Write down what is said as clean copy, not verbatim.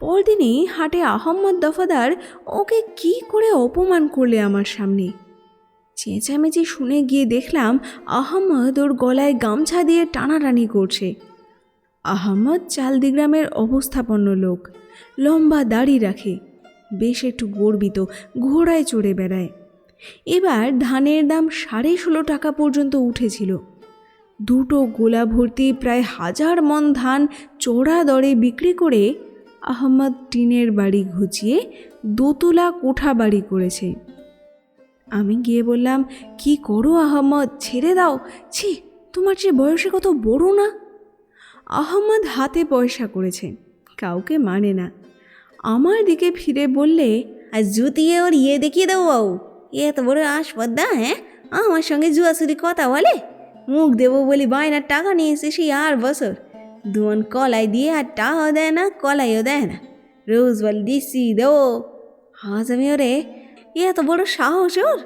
পরদিনই হাটে আহম্মদ দফাদার ওকে কি করে অপমান করলে আমার সামনে। চেঁচামেচি শুনে গিয়ে দেখলাম আহম্মদ ওর গলায় গামছা দিয়ে টানাটানি করছে। আহম্মদ চালদি গ্রামের অবস্থাপন্ন লোক, লম্বা দাড়ি রাখে, বেশ একটু গর্বিত, ঘোড়ায় চড়ে বেড়ায়। এবার ধানের দাম 16.5 টাকা পর্যন্ত উঠেছিল। দুটো গোলা ভর্তি প্রায় 1000 মণ ধান চড়া দরে বিক্রি করে আহম্মদ টিনের বাড়ি ঘুচিয়ে দোতলা কোঠা বাড়ি করেছে। আমি গিয়ে বললাম, কি করো আহম্মদ, ছেড়ে দাও, ছি, তোমার চেয়ে বয়সে কত বড় না। আহম্মদ হাতে পয়সা করেছে, কাউকে মানে না। আমার দিকে ফিরে বললে, আর জুতিয়ে ওর দেখিয়ে দেবো বাবু, এত বড় আসপদ্দা, হ্যাঁ, আমার সঙ্গে জুয়াসুরি কথা বলে। মুখ দেবো বলি বায়নার টাকা নিয়েছে সেই 8 বছর, দুমন কলাই দিয়ে আর টাকাও দেয় না, কলাইও দেয় না। রোজ বল দিচ্ছি দেবো, আজ আমি ওরে, এত বড় সাহস ওর।